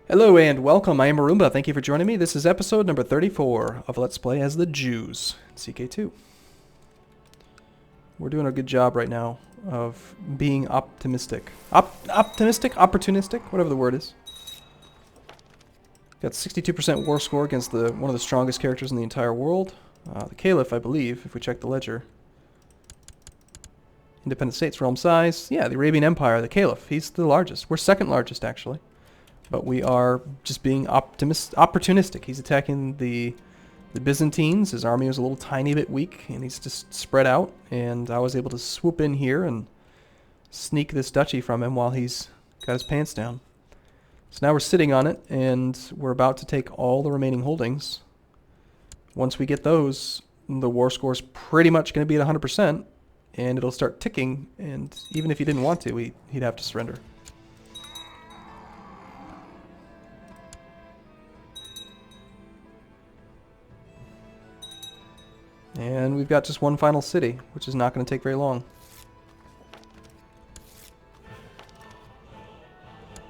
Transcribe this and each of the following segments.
Hello and welcome, I am Arumba. Thank you for joining me. This is episode number 34 of Let's Play as the Jews, CK2. We're doing a good job right now of being optimistic. Optimistic? Opportunistic? Whatever the word is. Got 62% war score against one of the strongest characters in the entire world. The Caliph, I believe, if we check the ledger. Independent states, realm size. Yeah, the Arabian Empire, the Caliph. He's the largest. We're second largest, actually. But we are just being opportunistic. He's attacking the Byzantines. His army was a little tiny bit weak, and he's just spread out. And I was able to swoop in here and sneak this duchy from him while he's got his pants down. So now we're sitting on it, and we're about to take all the remaining holdings. Once we get those, the war score is pretty much going to be at 100%, and it'll start ticking. And even if he didn't want to, he'd have to surrender. And we've got just one final city, which is not going to take very long.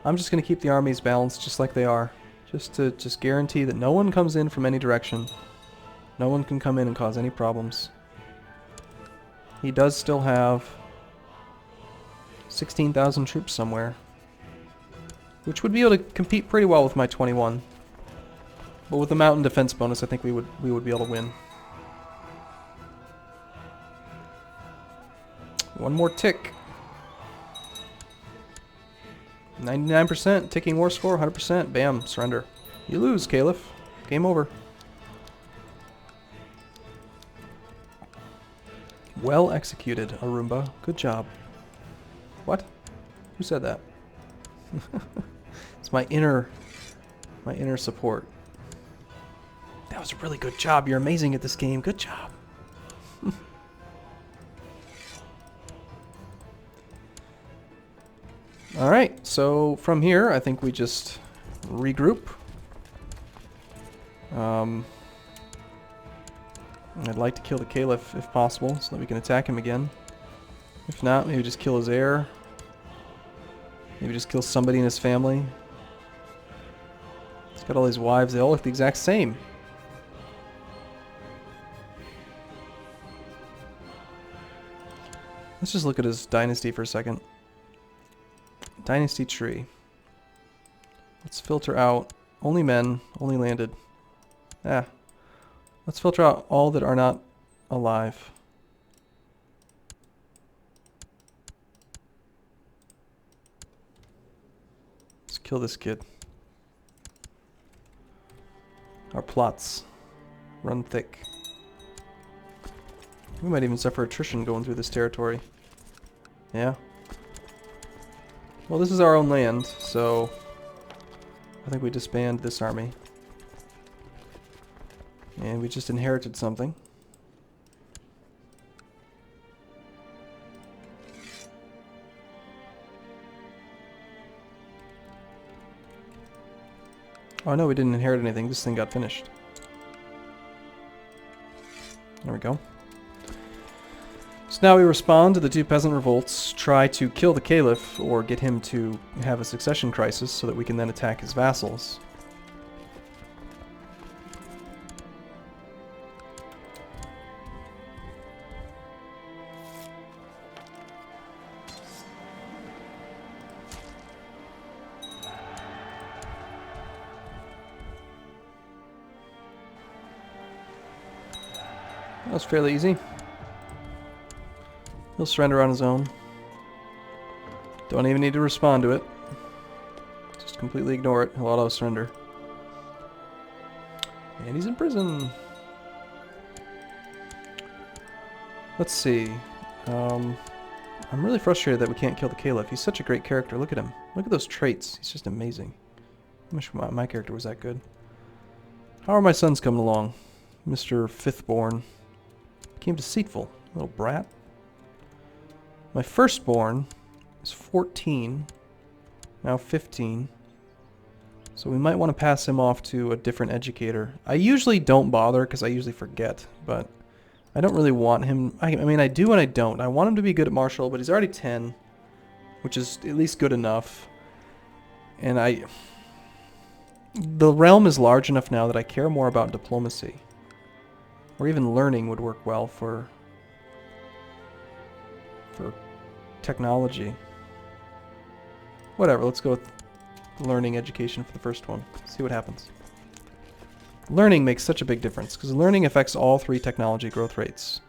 I'm just going to keep the armies balanced just like they are. Just to guarantee that no one comes in from any direction. No one can come in and cause any problems. He does still have 16,000 troops somewhere, which would be able to compete pretty well with my 21. But with the mountain defense bonus, I think we would be able to win. One more tick. 99%, ticking war score, 100%. Bam, surrender. You lose, Caliph. Game over. Well executed, Arumba. Good job. What? Who said that? It's my inner support. That was a really good job. You're amazing at this game. Good job. Alright, so from here, I think we just regroup. I'd like to kill the Caliph if possible, so that we can attack him again. If not, maybe just kill his heir. Maybe just kill somebody in his family. He's got all these wives, they all look the exact same. Let's just look at his dynasty for a second. Dynasty tree. Let's filter out only men, only landed. Let's filter out all that are not alive. Let's kill this kid. Our plots run thick. We might even suffer attrition going through this territory. Yeah. Well, this is our own land, so I think we disband this army. And we just inherited something. Oh no, we didn't inherit anything. This thing got finished. There we go. So now we respond to the two peasant revolts, try to kill the Caliph, or get him to have a succession crisis so that we can then attack his vassals. That was fairly easy. He'll surrender on his own. Don't even need to respond to it. Just completely ignore it. He'll auto-surrender. And he's in prison. Let's see. I'm really frustrated that we can't kill the Caliph. He's such a great character. Look at him. Look at those traits. He's just amazing. I wish my character was that good. How are my sons coming along? Mr. Fifthborn. Became deceitful. Little brat. My firstborn is 14, now 15, so we might want to pass him off to a different educator. I usually don't bother because I usually forget, but I don't really want him. I mean, I do and I don't. I want him to be good at martial, but he's already 10, which is at least good enough. And The realm is large enough now that I care more about diplomacy. Or even learning would work well for technology. Whatever, let's go with learning education for the first one. See what happens. Learning makes such a big difference, because learning affects all 3 technology growth rates.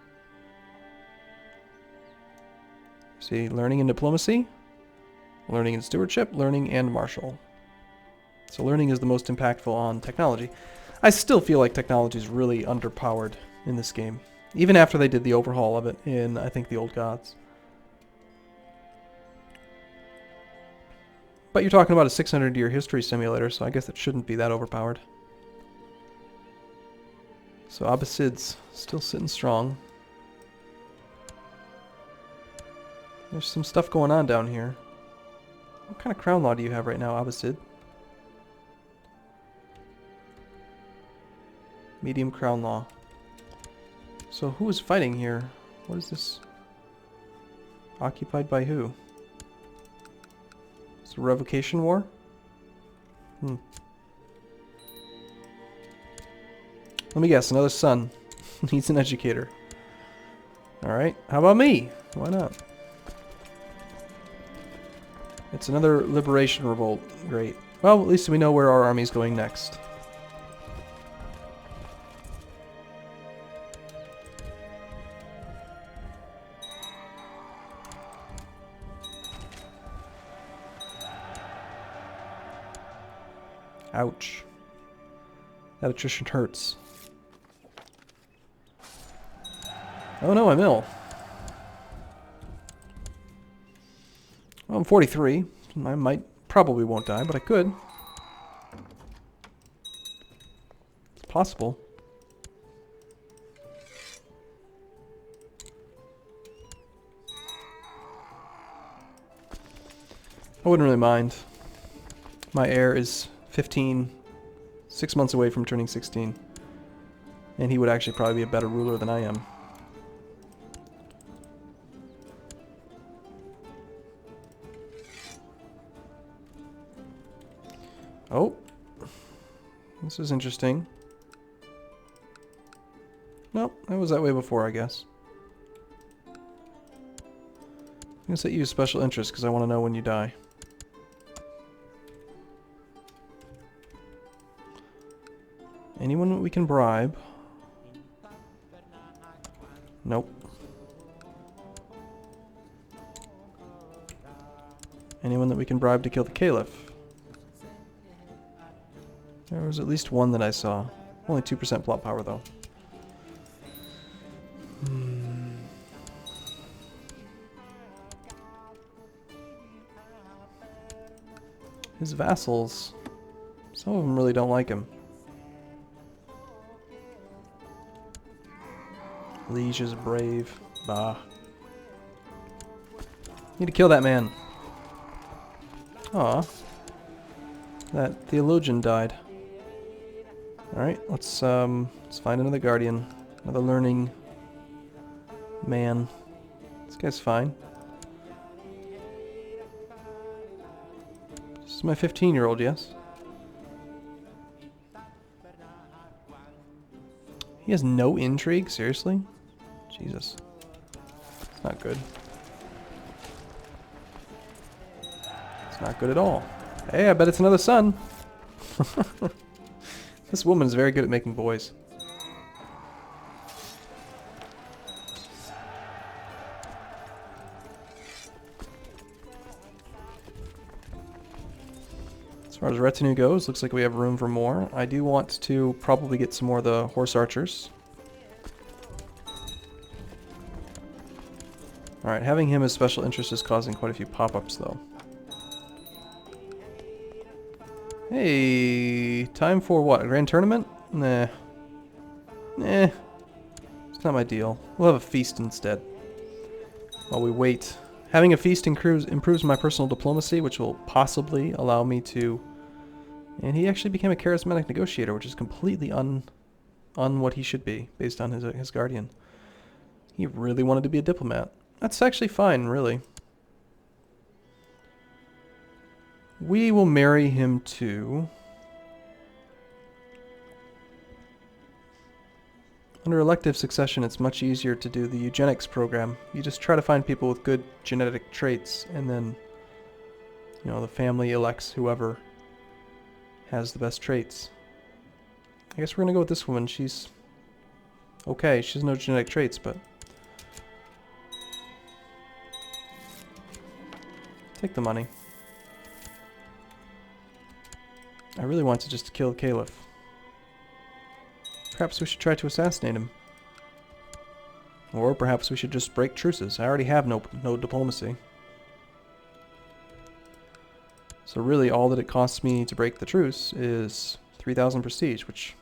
See, learning and diplomacy, learning and stewardship, learning and martial. So learning is the most impactful on technology. I still feel like technology is really underpowered in this game, even after they did the overhaul of it in, I think, the Old Gods. But you're talking about a 600-year history simulator, so I guess it shouldn't be that overpowered. So Abbasids still sitting strong. There's some stuff going on down here. What kind of crown law do you have right now, Abbasid? Medium crown law. So who is fighting here? What is this? Occupied by who? It's a revocation war? Let me guess, another son. Needs an educator. Alright, how about me? Why not? It's another liberation revolt. Great. Well, at least we know where our army's going next. Ouch. That attrition hurts. Oh no, I'm ill. Well, I'm 43. I probably won't die, but I could. It's possible. I wouldn't really mind. My heir is 15, 6 months away from turning 16. And he would actually probably be a better ruler than I am. Oh, this is interesting. Nope, it was that way before, I guess. I'm going to set you as special interest because I want to know when you die. Anyone that we can bribe? Nope. Anyone that we can bribe to kill the Caliph? There was at least one that I saw. Only 2% plot power, though. His vassals. Some of them really don't like him. Liege is brave. Bah. Need to kill that man. Aw. That theologian died. Alright, let's find another guardian. Another learning man. This guy's fine. This is my 15-year-old, yes? He has no intrigue? Seriously? Jesus. It's not good. It's not good at all. Hey, I bet it's another son. This woman is very good at making boys. As far as retinue goes, looks like we have room for more. I do want to probably get some more of the horse archers. Alright, having him as special interest is causing quite a few pop-ups, though. Hey, time for what? A grand tournament? Nah. Nah. It's not my deal. We'll have a feast instead. While we wait. Having a feast improves my personal diplomacy, which will possibly allow me to... And he actually became a charismatic negotiator, which is completely on what he should be, based on his guardian. He really wanted to be a diplomat. That's actually fine, really. We will marry him to Under elective succession, it's much easier to do the eugenics program. You just try to find people with good genetic traits, and then, you know, the family elects whoever has the best traits. I guess we're gonna go with this woman. She's okay. She has no genetic traits, but take the money. I really want to just kill the Caliph. Perhaps we should try to assassinate him. Or perhaps we should just break truces. I already have no diplomacy. So really all that it costs me to break the truce is 3,000 prestige, which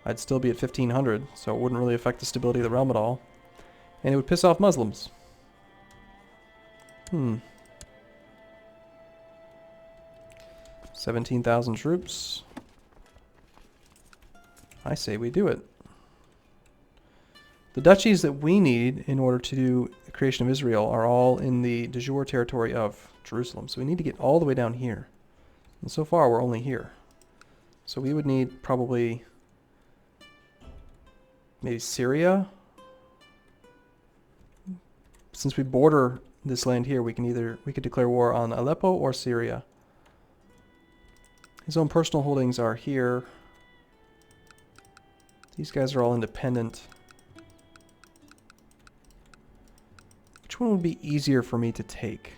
I'd still be at 1,500, so it wouldn't really affect the stability of the realm at all. And it would piss off Muslims. 17,000 troops. I say we do it. The duchies that we need in order to do the creation of Israel are all in the de jure territory of Jerusalem. So we need to get all the way down here. And so far we're only here. So we would need probably maybe Syria. Since we border this land here, we could declare war on Aleppo or Syria. His own personal holdings are here. These guys are all independent. Which one would be easier for me to take?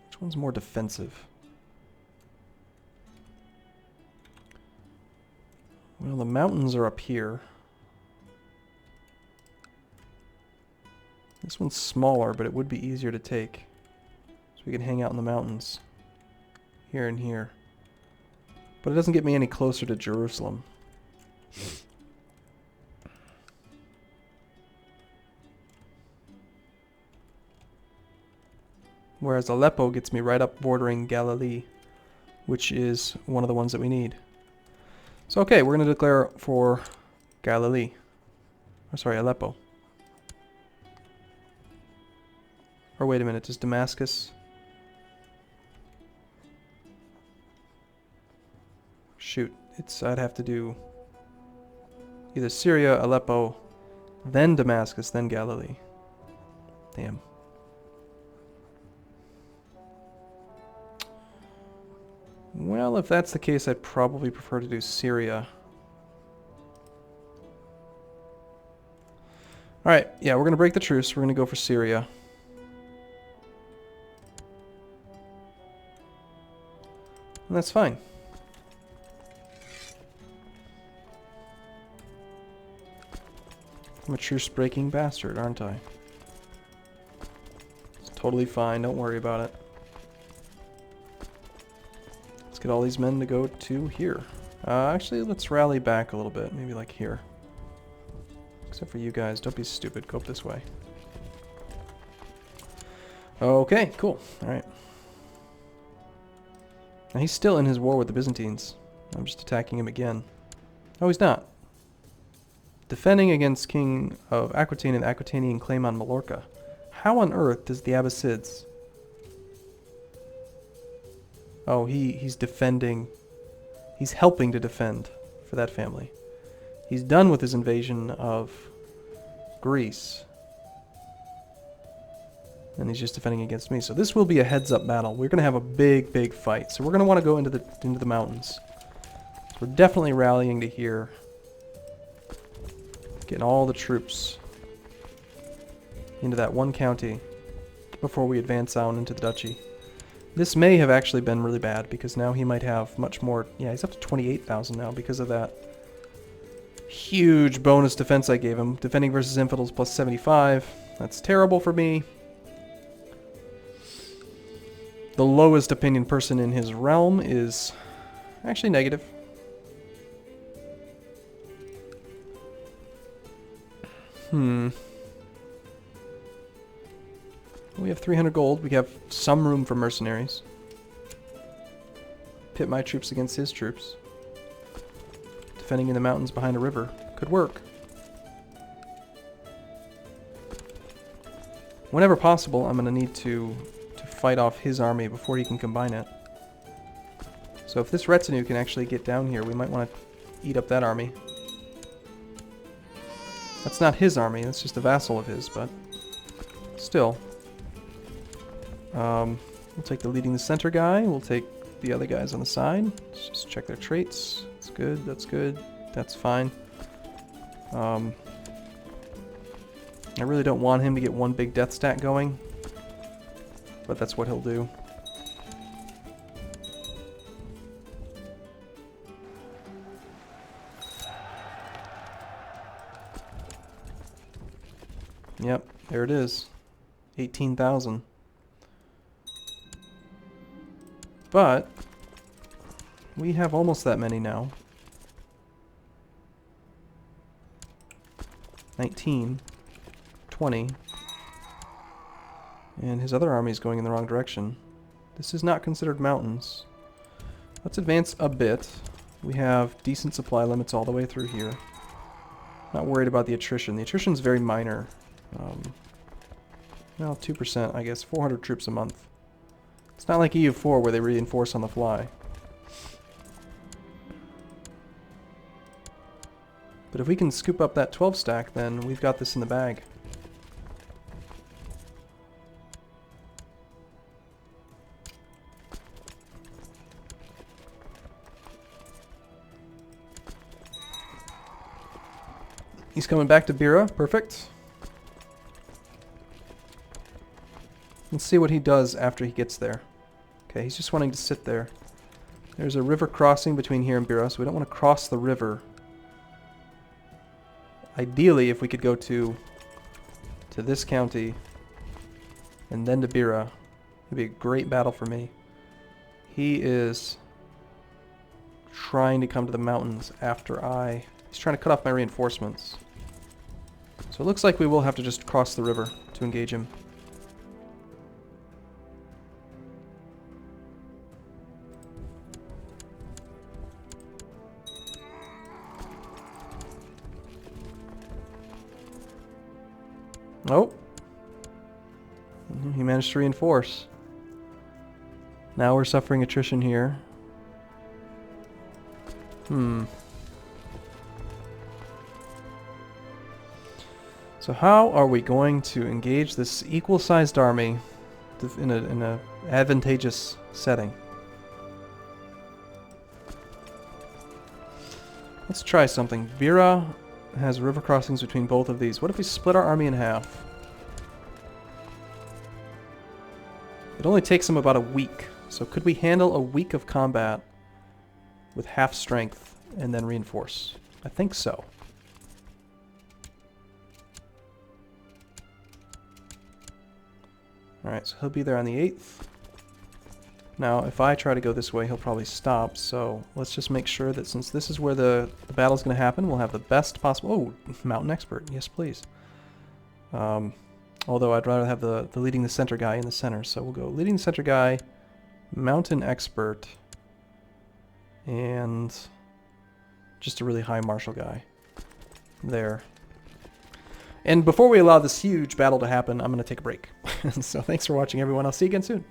Which one's more defensive? Well, the mountains are up here. This one's smaller, but it would be easier to take. So we can hang out in the mountains. Here and here. But it doesn't get me any closer to Jerusalem. Whereas Aleppo gets me right up bordering Galilee, which is one of the ones that we need. So okay, we're going to declare for Galilee. Or sorry, Aleppo. Or wait a minute, does Damascus? Shoot, I'd have to do either Syria, Aleppo, then Damascus, then Galilee. Damn. Well, if that's the case, I'd probably prefer to do Syria. Alright, yeah, we're going to break the truce. We're going to go for Syria. And that's fine. I'm a truce-breaking bastard, aren't I? It's totally fine. Don't worry about it. Let's get all these men to go to here. Actually, let's rally back a little bit. Maybe like here. Except for you guys. Don't be stupid. Go up this way. Okay, cool. Alright. Now he's still in his war with the Byzantines. I'm just attacking him again. Oh, he's not. Defending against King of Aquitaine and the Aquitanian claim on Mallorca. How on earth does the Abbasids... Oh, he's defending... He's helping to defend for that family. He's done with his invasion of Greece. And he's just defending against me. So this will be a heads-up battle. We're going to have a big, big fight. So we're going to want to go into the mountains. So we're definitely rallying to here. Getting all the troops into that one county before we advance out into the duchy. This may have actually been really bad because now he might have much more. Yeah, he's up to 28,000 now because of that huge bonus defense I gave him. Defending versus infidels plus 75. That's terrible for me. The lowest opinion person in his realm is actually negative. We have 300 gold. We have some room for mercenaries. Pit my troops against his troops. Defending in the mountains behind a river. Could work. Whenever possible, I'm going to need to fight off his army before he can combine it. So if this retinue can actually get down here, we might want to eat up that army. That's not his army, that's just a vassal of his, but still. We'll take the leading the center guy, we'll take the other guys on the side. Let's just check their traits. That's good, that's fine. I really don't want him to get one big death stat going, but that's what he'll do. Yep, there it is. 18,000. But we have almost that many now. 19, 20. And his other army is going in the wrong direction. This is not considered mountains. Let's advance a bit. We have decent supply limits all the way through here. Not worried about the attrition. The attrition is very minor. Well, 2%, I guess. 400 troops a month. It's not like EU4 where they reinforce on the fly. But if we can scoop up that 12 stack, then we've got this in the bag. He's coming back to Bira. Perfect. Let's see what he does after he gets there. Okay, he's just wanting to sit there. There's a river crossing between here and Bira, so we don't want to cross the river. Ideally, if we could go to this county and then to Bira, it'd be a great battle for me. He is trying to come to the mountains after he's trying to cut off my reinforcements. So it looks like we will have to just cross the river to engage him. Oh. He managed to reinforce. Now we're suffering attrition here. So how are we going to engage this equal-sized army in a advantageous setting? Let's try something. Bira has river crossings between both of these. What if we split our army in half? It only takes them about a week. So could we handle a week of combat with half strength and then reinforce? I think so. Alright, so he'll be there on the 8th. Now, if I try to go this way, he'll probably stop, so let's just make sure that since this is where the battle's going to happen, we'll have the best possible... Oh, Mountain Expert. Yes, please. Although I'd rather have the leading the center guy in the center, so we'll go leading the center guy, Mountain Expert, and just a really high martial guy. There. And before we allow this huge battle to happen, I'm going to take a break. So thanks for watching, everyone. I'll see you again soon.